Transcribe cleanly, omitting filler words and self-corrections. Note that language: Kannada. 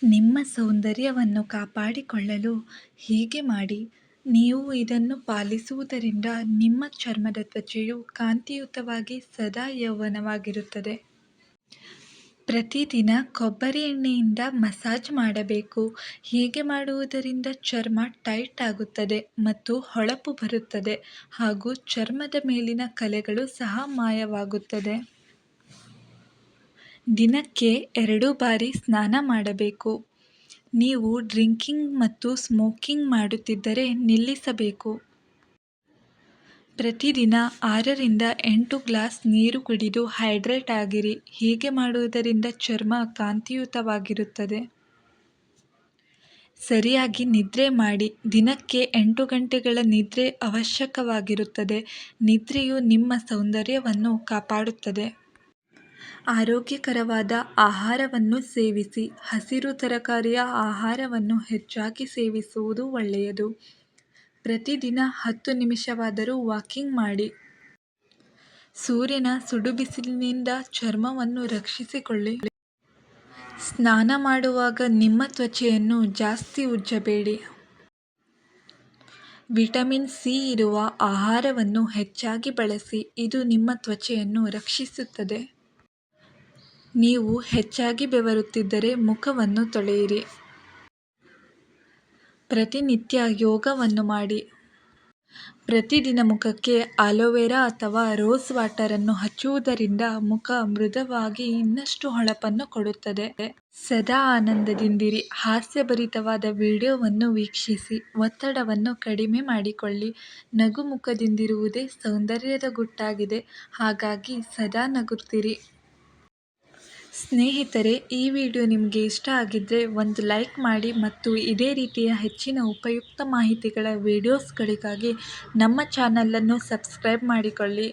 ನಿಮ್ಮ ಸೌಂದರ್ಯವನ್ನು ಕಾಪಾಡಿಕೊಳ್ಳಲು ಹೀಗೆ ಮಾಡಿ. ನೀವು ಇದನ್ನು ಪಾಲಿಸುವುದರಿಂದ ನಿಮ್ಮ ಚರ್ಮದ ತ್ವಚೆಯು ಕಾಂತಿಯುತವಾಗಿ ಸದಾ ಯೌವನವಾಗಿರುತ್ತದೆ. ಪ್ರತಿದಿನ ಕೊಬ್ಬರಿ ಎಣ್ಣೆಯಿಂದ ಮಸಾಜ್ ಮಾಡಬೇಕು. ಹೀಗೆ ಮಾಡುವುದರಿಂದ ಚರ್ಮ ಟೈಟ್ ಆಗುತ್ತದೆ ಮತ್ತು ಹೊಳಪು ಬರುತ್ತದೆ ಹಾಗೂ ಚರ್ಮದ ಮೇಲಿನ ಕಲೆಗಳು ಸಹ ಮಾಯವಾಗುತ್ತದೆ. ದಿನಕ್ಕೆ 2 ಬಾರಿ ಸ್ನಾನ ಮಾಡಬೇಕು. ನೀವು ಡ್ರಿಂಕಿಂಗ್ ಮತ್ತು ಸ್ಮೋಕಿಂಗ್ ಮಾಡುತ್ತಿದ್ದರೆ ನಿಲ್ಲಿಸಬೇಕು. ಪ್ರತಿದಿನ 6ರಿಂದ 8 ಗ್ಲಾಸ್ ನೀರು ಕುಡಿದು ಹೈಡ್ರೇಟ್ ಆಗಿರಿ. ಹೀಗೆ ಮಾಡುವುದರಿಂದ ಚರ್ಮ ಕಾಂತಿಯುತವಾಗಿರುತ್ತದೆ. ಸರಿಯಾಗಿ ನಿದ್ರೆ ಮಾಡಿ. ದಿನಕ್ಕೆ 8 ಗಂಟೆಗಳ ನಿದ್ರೆ ಅವಶ್ಯಕವಾಗಿರುತ್ತದೆ. ನಿದ್ರೆಯು ನಿಮ್ಮ ಸೌಂದರ್ಯವನ್ನು ಕಾಪಾಡುತ್ತದೆ. ಆರೋಗ್ಯಕರವಾದ ಆಹಾರವನ್ನು ಸೇವಿಸಿ. ಹಸಿರು ತರಕಾರಿಯ ಆಹಾರವನ್ನು ಹೆಚ್ಚಾಗಿ ಸೇವಿಸುವುದು ಒಳ್ಳೆಯದು. ಪ್ರತಿದಿನ 10 ನಿಮಿಷವಾದರೂ ವಾಕಿಂಗ್ ಮಾಡಿ. ಸೂರ್ಯನ ಸುಡು ಬಿಸಿಲಿನಿಂದ ಚರ್ಮವನ್ನು ರಕ್ಷಿಸಿಕೊಳ್ಳಿ. ಸ್ನಾನ ಮಾಡುವಾಗ ನಿಮ್ಮ ತ್ವಚೆಯನ್ನು ಜಾಸ್ತಿ ಉಜ್ಜಬೇಡಿ. ವಿಟಮಿನ್ ಸಿ ಇರುವ ಆಹಾರವನ್ನು ಹೆಚ್ಚಾಗಿ ಬಳಸಿ. ಇದು ನಿಮ್ಮ ತ್ವಚೆಯನ್ನು ರಕ್ಷಿಸುತ್ತದೆ. ನೀವು ಹೆಚ್ಚಾಗಿ ಬೆವರುತ್ತಿದ್ದರೆ ಮುಖವನ್ನು ತೊಳೆಯಿರಿ. ಪ್ರತಿನಿತ್ಯ ಯೋಗವನ್ನು ಮಾಡಿ. ಪ್ರತಿದಿನ ಮುಖಕ್ಕೆ ಆಲೋವೆರಾ ಅಥವಾ ರೋಸ್ ವಾಟರನ್ನು ಹಚ್ಚುವುದರಿಂದ ಮುಖ ಮೃದುವಾಗಿ ಇನ್ನಷ್ಟು ಹೊಳಪನ್ನು ಕೊಡುತ್ತದೆ. ಸದಾ ಆನಂದದಿಂದಿರಿ. ಹಾಸ್ಯಭರಿತವಾದ ವಿಡಿಯೋವನ್ನು ವೀಕ್ಷಿಸಿ. ಒತ್ತಡವನ್ನು ಕಡಿಮೆ ಮಾಡಿಕೊಳ್ಳಿ. ನಗುಮುಖದಿಂದಿರುವುದೇ ಸೌಂದರ್ಯದ ಗುಟ್ಟಾಗಿದೆ. ಹಾಗಾಗಿ ಸದಾ ನಗುತ್ತಿರಿ. ಸ್ನೇಹಿತರೆ, ಈ ವಿಡಿಯೋ ನಿಮಗೆ ಇಷ್ಟ ಆಗಿದ್ದರೆ ಒಂದು ಲೈಕ್ ಮಾಡಿ ಮತ್ತು ಇದೇ ರೀತಿಯ ಹೆಚ್ಚಿನ ಉಪಯುಕ್ತ ಮಾಹಿತಿಗಳ ವಿಡಿಯೋಸ್ಗಳಿಗಾಗಿ ನಮ್ಮ ಚಾನಲನ್ನು ಸಬ್ಸ್ಕ್ರೈಬ್ ಮಾಡಿಕೊಳ್ಳಿ.